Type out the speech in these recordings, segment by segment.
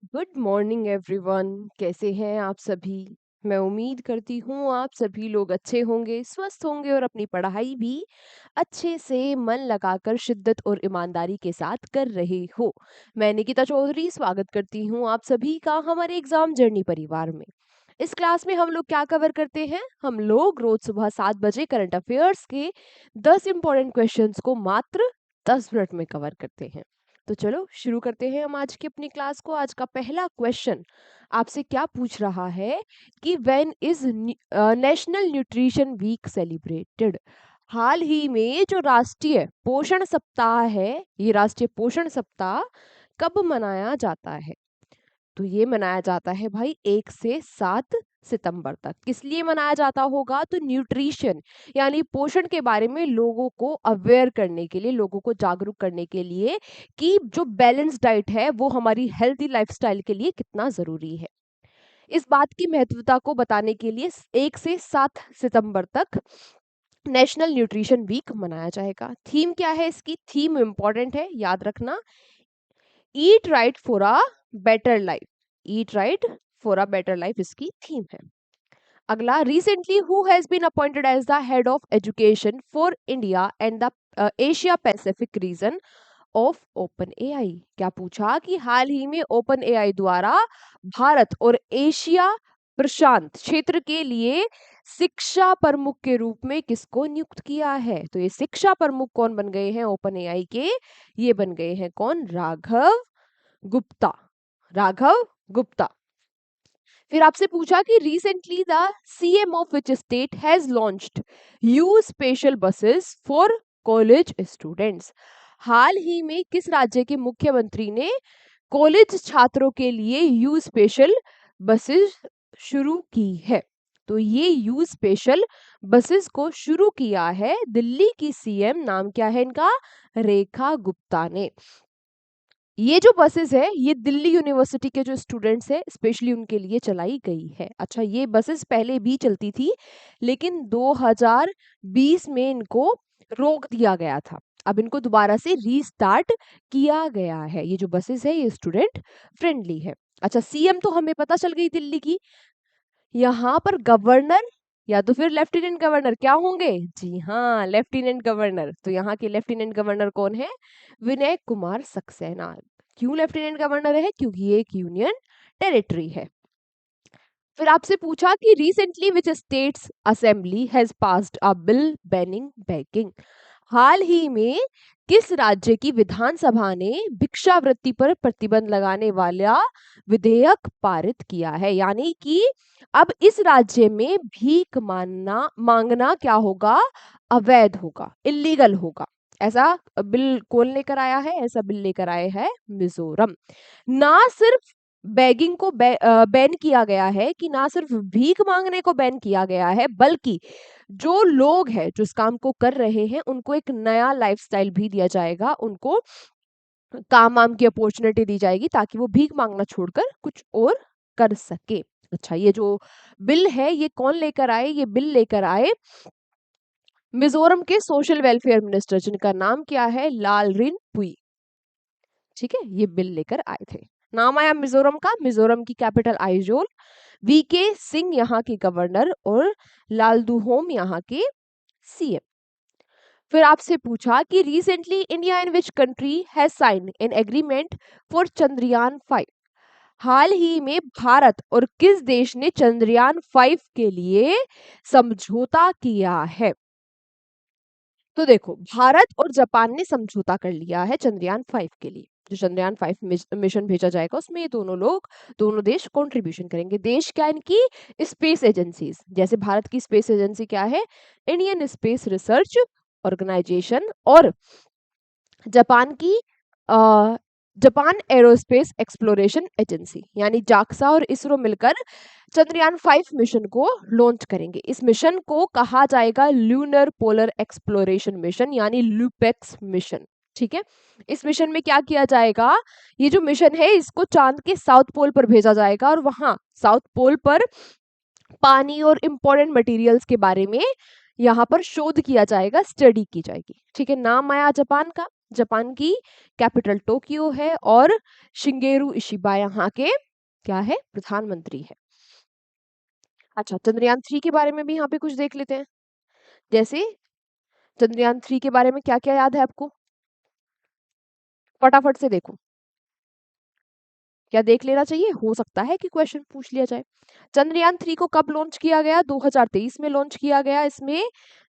Good morning everyone. कैसे हैं आप सभी? मैं उम्मीद करती हूँ आप सभी लोग अच्छे होंगे, स्वस्थ होंगे और अपनी पढ़ाई भी अच्छे से मन लगाकर शिद्दत और ईमानदारी के साथ कर रहे हो। मैं निकिता चौधरी स्वागत करती हूँ आप सभी का हमारे एग्जाम जर्नी परिवार में। इस क्लास में हम लोग क्या कवर करते हैं? हम लोग रोज सुबह 7 बजे करंट अफेयर्स के 10 इंपॉर्टेंट क्वेश्चंस को मात्र 10 मिनट में कवर करते हैं। तो चलो शुरू करते हैं हम आज की अपनी क्लास को। आज का पहला क्वेश्चन आपसे क्या पूछ रहा है कि when is national nutrition week celebrated? हाल ही में जो राष्ट्रीय पोषण सप्ताह है, ये राष्ट्रीय पोषण सप्ताह कब मनाया जाता है? तो ये मनाया जाता है भाई 1 से 7 सितंबर तक। किस लिए मनाया जाता होगा? तो न्यूट्रिशन यानी पोषण के बारे में लोगों को अवेयर करने के लिए, लोगों को जागरूक करने के लिए कि जो बैलेंस डाइट है वो हमारी हेल्थी लाइफस्टाइल के लिए कितना जरूरी है। इस बात की महत्वता को बताने के लिए 1 से 7 सितंबर तक नेशनल न्यूट्रिशन वीक मनाया जाएगा। थीम क्या है इसकी? थीम इंपॉर्टेंट है, याद रखना। Eat right for a better life. Eat right for a better life इसकी थीम है। अगला, recently who has been appointed as the head of education for India and the Asia Pacific region of OpenAI? क्या पूछा कि हाल ही में open AI द्वारा भारत और एशिया प्रशांत क्षेत्र के लिए शिक्षा प्रमुख के रूप में किसको नियुक्त किया है? तो ये शिक्षा प्रमुख कौन बन गए हैं ओपन एआई के? ये बन गए हैं कौन? राघव गुप्ता। राघव गुप्ता। फिर आपसे पूछा कि recently the CM of which state has launched you special buses for college students? हाल ही में किस राज्य के मुख्यमंत्री ने कॉलेज छात्रों के लिए यू स्पेशल बसेस शुरू की है? तो ये यू स्पेशल बसेस को शुरू किया है दिल्ली की सीएम, नाम क्या है इनका? रेखा गुप्ता ने। ये जो बसेस है ये दिल्ली यूनिवर्सिटी के जो स्टूडेंट्स है स्पेशली उनके लिए चलाई गई है। अच्छा, ये बसेस पहले भी चलती थी लेकिन 2020 में इनको रोक दिया गया था। अब इनको दोबारा से रीस्टार्ट किया गया है। ये जो बसेस है ये स्टूडेंट फ्रेंडली है। अच्छा, सीएम तो हमें पता चल गई दिल्ली की। यहाँ पर गवर्नर या तो फिर लेफ्टिनेंट गवर्नर क्या होंगे? जी हाँ, लेफ्टिनेंट गवर्नर। तो यहाँ के लेफ्टिनेंट गवर्नर कौन है? विनय कुमार सक्सेना। क्यों लेफ्टिनेंट गवर्नर है? क्योंकि ये एक यूनियन टेरिटरी है। फिर आपसे पूछा कि recently which states assembly has passed a bill banning begging? हाल ही में किस राज्य की विधानसभा ने भिक्षावृत्ति पर प्रतिबंध लगाने वाला विधेयक पारित किया है? यानी कि अब इस राज्य में भीख मांगना क्या होगा? अवैध होगा, इलीगल होगा। ऐसा बिल कौन लेकर आया है? ऐसा बिल लेकर आए हैं मिजोरम। ना सिर्फ बैगिंग को बैन किया गया है, कि ना सिर्फ भीख मांगने को बैन किया गया है, बल्कि जो लोग हैं जो इस काम को कर रहे हैं उनको एक नया लाइफस्टाइल भी दिया जाएगा। उनको काम वाम की अपॉर्चुनिटी दी जाएगी ताकि वो भीख मांगना छोड़कर कुछ और कर सके। अच्छा, ये जो बिल है ये कौन लेकर आए? ये बिल लेकर आए मिजोरम के सोशल वेलफेयर मिनिस्टर, जिनका नाम क्या है? लालरिन पुई। ठीक है, ये बिल लेकर आए थे। नाम आया मिजोरम का। मिजोरम की कैपिटल आइजोल। वीके सिंह यहाँ के गवर्नर और लालदुहोम यहाँ के सीएम। फिर आपसे पूछा कि recently India in which country has sign an agreement for Chandrayaan 5? हाल ही में भारत और किस देश ने चंद्रयान 5 के लिए समझौता किया है? तो देखो, भारत और जापान ने समझौता कर लिया है चंद्रयान 5 के लिए। जो चंद्रयान 5 मिशन भेजा जाएगा उसमें ये दोनों देश कंट्रीब्यूशन करेंगे। देश क्या? इनकी स्पेस एजेंसीज। जैसे भारत की स्पेस एजेंसी क्या है? Indian space research organisation. और जापान की जापान एरोस्पेस एक्सप्लोरेशन एजेंसी यानी जाक्सा और इसरो मिलकर चंद्रयान 5 मिशन को लॉन्च करेंगे। इस मिशन को कहा जाएगा ल्यूनर पोलर एक्सप्लोरेशन मिशन यानी लूपेक्स मिशन। ठीक है, इस मिशन में क्या किया जाएगा? ये जो मिशन है इसको चांद के साउथ पोल पर भेजा जाएगा और वहां साउथ पोल पर पानी और इंपॉर्टेंट मटेरियल्स के बारे में यहाँ पर शोध किया जाएगा, स्टडी की जाएगी। ठीक है, नाम आया जापान का। जापान की कैपिटल टोक्यो है और शिंगेरू इशिबा यहाँ के क्या है, प्रधानमंत्री है। अच्छा, चंद्रयान 3 के बारे में भी यहाँ पे कुछ देख लेते हैं। जैसे चंद्रयान 3 के बारे में क्या क्या याद है आपको, फटाफट से देखो। क्या देख लेना चाहिए, हो सकता है कि क्वेश्चन पूछ लिया जाए। चंद्रयान 3 को कब लॉन्च किया गया, 2023 में लॉन्च किया गया। इसमें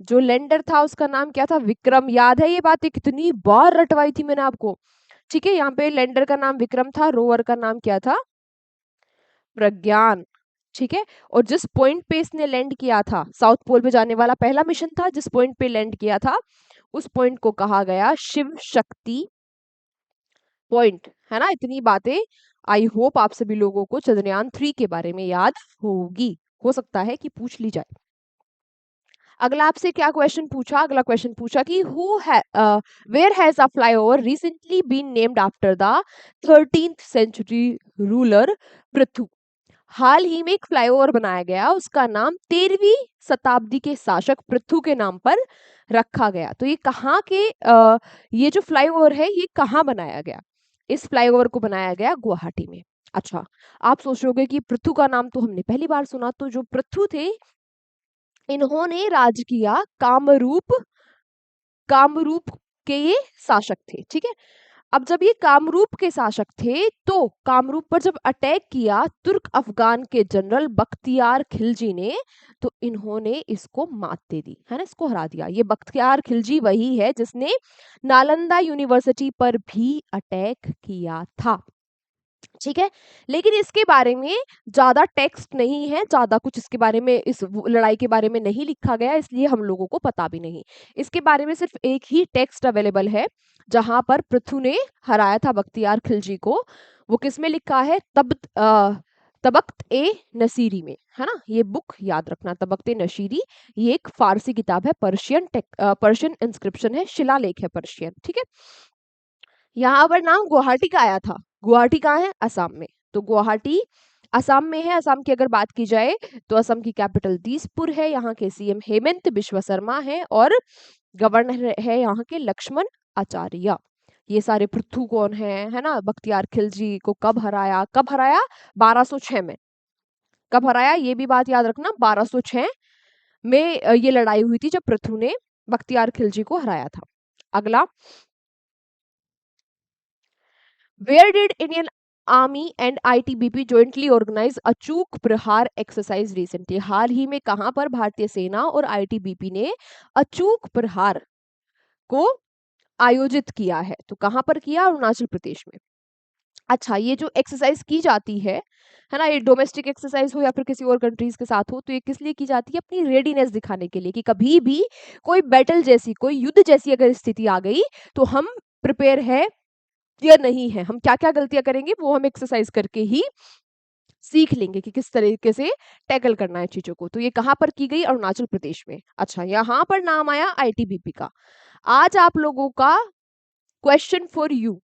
जो लैंडर था उसका नाम क्या था, विक्रम। याद है ये बातें, कितनी बार रटवाई थी मैंने आपको। ठीक है, यहाँ पे लैंडर का नाम विक्रम था, रोवर का नाम क्या था, प्रज्ञान। ठीक है, और जिस पॉइंट पे इसने लैंड किया था, साउथ पोल पे जाने वाला पहला मिशन था, जिस पॉइंट पे लैंड किया था उस पॉइंट को कहा गया शिव शक्ति पॉइंट, है ना। इतनी बातें आई होप आप सभी लोगों को चंद्रयान 3 के बारे में याद होगी, हो सकता है कि पूछ ली जाए। अगला आपसे क्या क्वेश्चन पूछा, अगला क्वेश्चन पूछा कि where has a flyover recently been named after the 13th century ruler Prithu. हाल ही में एक फ्लाईओवर बनाया गया, उसका नाम 13वीं शताब्दी के शासक पृथु के नाम पर रखा गया। तो ये कहाँ के ये जो फ्लाईओवर है ये कहाँ बनाया गया, इस फ्लाईओवर को बनाया गया गुवाहाटी में। अच्छा, आप सोचोगे कि पृथु का नाम तो हमने पहली बार सुना, तो जो पृथु थे इन्होंने राज किया कामरूप, कामरूप के ये शासक थे। ठीक है, अब जब ये कामरूप के शासक थे तो कामरूप पर जब अटैक किया तुर्क अफगान के जनरल बख्तियार खिलजी ने, तो इन्होंने इसको मात दे दी, है ना, इसको हरा दिया। ये बख्तियार खिलजी वही है जिसने नालंदा यूनिवर्सिटी पर भी अटैक किया था। ठीक है, लेकिन इसके बारे में ज्यादा टेक्स्ट नहीं है, ज्यादा कुछ इसके बारे में, इस लड़ाई के बारे में नहीं लिखा गया, इसलिए हम लोगों को पता भी नहीं। इसके बारे में सिर्फ एक ही टेक्स्ट अवेलेबल है जहां पर पृथु ने हराया था बख्तियार खिलजी को। वो किसमें लिखा है, तबख्त ए नसीरी में, है ना। ये बुक याद रखना, तबख्त ए नसीरी, ये एक फारसी किताब है, पर्शियन इंस्क्रिप्शन है, शिलालेख है पर्शियन। ठीक है, यहाँ पर नाम गुवाहाटी का आया था। गुवाहाटी कहाँ है, असम में। तो गुवाहाटी असम में है। असम की अगर बात की जाए तो असम की कैपिटल दिसपुर है, यहाँ के सीएम हेमंत बिश्व शर्मा है और गवर्नर है यहाँ के लक्ष्मण आचार्य। ये सारे पृथु कौन है ना, बख्तियार खिलजी को कब हराया, कब हराया, 1206 में। कब हराया ये भी बात याद रखना, 1206 में ये लड़ाई हुई थी जब पृथु ने बख्तियार खिलजी को हराया था। अगला, Where did Indian Army and ITBP jointly organize अचूक प्रहार एक्सरसाइज recently? हाल ही में कहां पर भारतीय सेना और ITBP ने अचूक प्रहार को आयोजित किया है, तो कहां पर किया, अरुणाचल प्रदेश में। अच्छा, ये जो एक्सरसाइज की जाती है ना, ये डोमेस्टिक एक्सरसाइज हो या फिर किसी और कंट्रीज के साथ हो, तो ये किस लिए की जाती है, अपनी रेडीनेस दिखाने के लिए कि कभी भी कोई बैटल जैसी, कोई युद्ध जैसी अगर स्थिति आ गई तो हम प्रिपेयर है या नहीं है, हम क्या क्या गलतियां करेंगे वो हम एक्सरसाइज करके ही सीख लेंगे कि किस तरीके से टैकल करना है चीजों को। तो ये कहां पर की गई, अरुणाचल प्रदेश में। अच्छा, यहाँ पर नाम आया आईटीबीपी का। आज आप लोगों का क्वेश्चन फॉर यू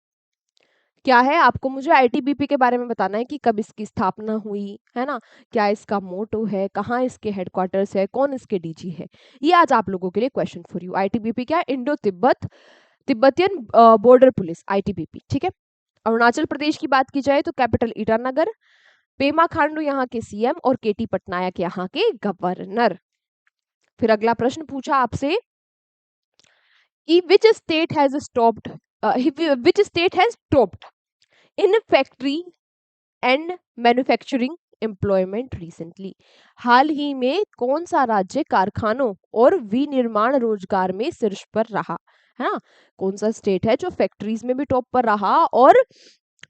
क्या है, आपको मुझे आईटीबीपी के बारे में बताना है कि कब इसकी स्थापना हुई, है ना, क्या इसका मोटो है, कहाँ इसके हेडक्वार्टर्स है, कौन इसके डीजी है। ये आज आप लोगों के लिए क्वेश्चन फॉर यू। आईटीबीपी क्या, Indo Tibetan border police, ITBP. ठीक है, अरुणाचल प्रदेश की बात की जाए तो कैपिटल ईटानगर, पेमा खांडू यहाँ के सीएम और केटी पटनायक यहाँ के गवर्नर। फिर अगला प्रश्न पूछा आपसे कि which state has stopped in factory and manufacturing employment recently. हाल ही में कौन सा राज्य कारखानों और विनिर्माण रोजगार में शीर्ष पर रहा, है ना। कौन सा स्टेट है जो फैक्ट्रीज में भी टॉप पर रहा और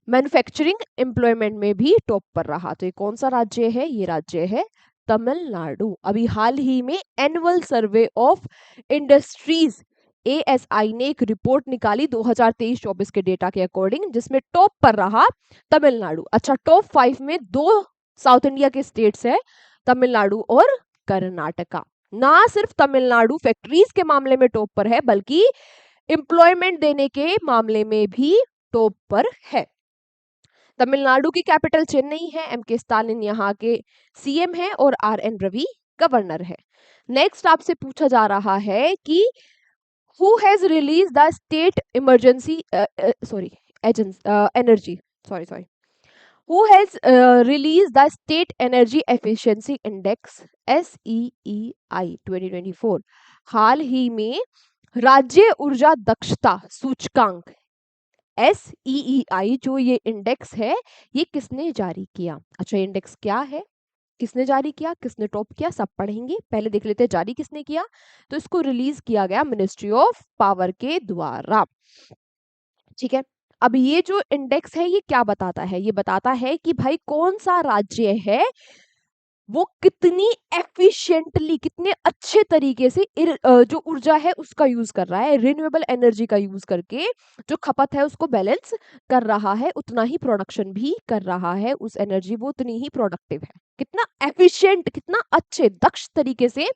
मैन्युफैक्चरिंग एम्प्लॉयमेंट में भी टॉप पर रहा, तो ये कौन सा राज्य है, ये राज्य है तमिलनाडु। अभी हाल ही में annual survey of industries ASI ने एक रिपोर्ट निकाली 2023-24 के डेटा के अकॉर्डिंग, जिसमें टॉप पर रहा तमिलनाडु। अच्छा, टॉप 5 में 2 साउथ इंडिया के स्टेट्स है, तमिलनाडु और कर्नाटका। ना सिर्फ तमिलनाडु फैक्ट्रीज के मामले में टॉप पर है, बल्कि एम्प्लॉयमेंट देने के मामले में भी टॉप पर है। तमिलनाडु की कैपिटल चेन्नई है, एम के स्टालिन यहाँ के सीएम है और आर एन रवि गवर्नर है। नेक्स्ट आपसे पूछा जा रहा है कि Who has released the state emergency sorry energy sorry who has released the state energy efficiency index SEEI 2024? हाल ही में राज्य ऊर्जा दक्षता सूचकांक SEEI जो ये इंडेक्स है ये किसने जारी किया? अच्छा, इंडेक्स क्या है, किसने जारी किया, किसने टॉप किया, सब पढ़ेंगे। पहले देख लेते हैं जारी किसने किया। तो इसको रिलीज किया गया मिनिस्ट्री ऑफ पावर के द्वारा। ठीक है, अब ये जो इंडेक्स है ये क्या बताता है? ये बताता है कि भाई कौन सा राज्य है वो कितनी एफिशिएंटली, कितने अच्छे तरीके से जो ऊर्जा है उसका यूज कर रहा है, रिन्यूएबल एनर्जी का यूज करके जो खपत है उसको बैलेंस कर रहा है, उतना ही प्रोडक्शन भी कर रहा है, उस एनर्जी वो उतनी ही प्रोडक्टिव है। कितना एफिशिएंट, कितना अच्छे दक्ष तरीके से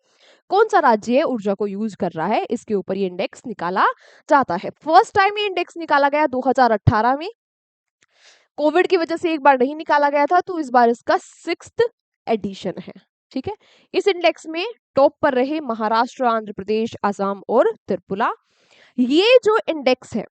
कौन सा राज्य है ऊर्जा को यूज कर रहा है, इसके ऊपर ये इंडेक्स निकाला जाता है। फर्स्ट टाइम ये इंडेक्स निकाला गया 2018 में। कोविड की वजह से एक बार नहीं निकाला गया था, तो इस बार इसका 6th एडिशन है। ठीक है, इस इंडेक्स में टॉप पर रहे महाराष्ट्र, आंध्र प्रदेश, असम और त्रिपुरा। ये जो इंडेक्स है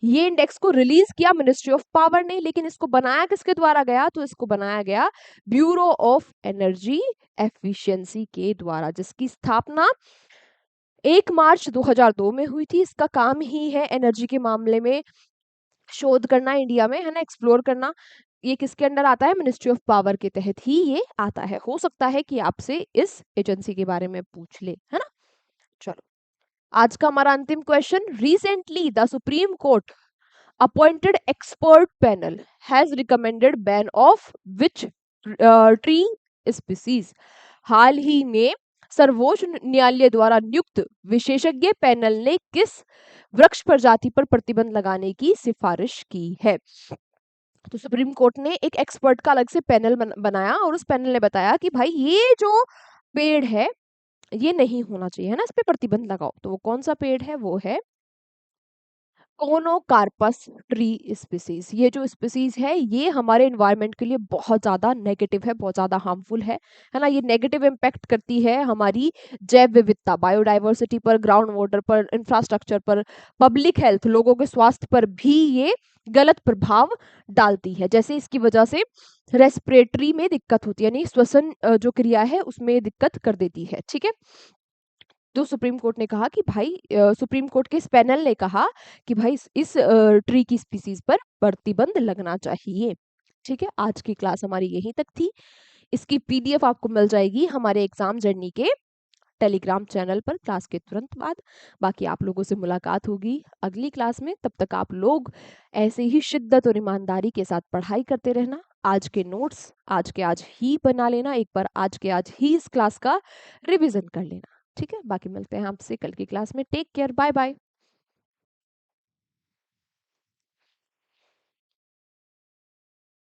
ये इंडेक्स को रिलीज किया मिनिस्ट्री ऑफ पावर ने, लेकिन इसको बनाया किसके द्वारा गया? तो इसको बनाया गया ब्यूरो ऑफ एनर्जी एफिशिएंसी के द्वारा, जिसकी स्थापना 1 मार्च 2002 में हुई थी। इसका काम ही है एनर्जी के मामले में शोध करना इंडिया में, है ना, एक्सप्लोर करना। ये किसके अंडर आता है? मिनिस्ट्री ऑफ पावर के तहत ही ये आता है। हो सकता है कि आपसे इस एजेंसी के बारे में पूछ ले, है ना। चलो, आज का हमारा अंतिम question. Recently the supreme court appointed expert panel has recommended ban of which tree species? हाल ही में सर्वोच्च न्यायालय द्वारा नियुक्त विशेषज्ञ पैनल ने किस वृक्ष प्रजाति पर प्रतिबंध लगाने की सिफारिश की है? तो सुप्रीम कोर्ट ने एक एक्सपर्ट का अलग से पैनल बनाया और उस पैनल ने बताया कि भाई ये जो पेड़ है ये नहीं होना चाहिए, है ना, इस पे प्रतिबंध लगाओ। तो वो कौन सा पेड़ है? वो है कोनोकार्पस ट्री स्पीसीज। ये जो स्पीसीज है ये हमारे एनवायरनमेंट के लिए बहुत ज्यादा नेगेटिव है, बहुत ज्यादा हार्मफुल है ना। ये नेगेटिव इम्पैक्ट करती है हमारी जैव विविधता, बायोडाइवर्सिटी पर, ग्राउंड वाटर पर, इंफ्रास्ट्रक्चर पर, पब्लिक हेल्थ, लोगों के स्वास्थ्य पर भी ये गलत प्रभाव डालती है। जैसे इसकी वजह से रेस्पिरेटरी में दिक्कत होती है, यानी श्वसन जो क्रिया है उसमें दिक्कत कर देती है। ठीक है, तो सुप्रीम कोर्ट ने कहा कि भाई सुप्रीम कोर्ट के इस पैनल ने कहा कि भाई इस ट्री की स्पीसीज पर प्रतिबंध लगना चाहिए। ठीक है, आज की क्लास हमारी यहीं तक थी। इसकी पीडीएफ आपको मिल जाएगी हमारे एग्जाम जर्नी के टेलीग्राम चैनल पर क्लास के तुरंत बाद। बाकी आप लोगों से मुलाकात होगी अगली क्लास में। तब तक आप लोग ऐसे ही शिद्दत और ईमानदारी के साथ पढ़ाई करते रहना। आज के नोट्स आज के आज ही बना लेना, एक बार आज के आज ही इस क्लास का रिवीजन कर लेना। ठीक है, बाकी मिलते हैं आपसे कल की क्लास में। Take care, bye bye.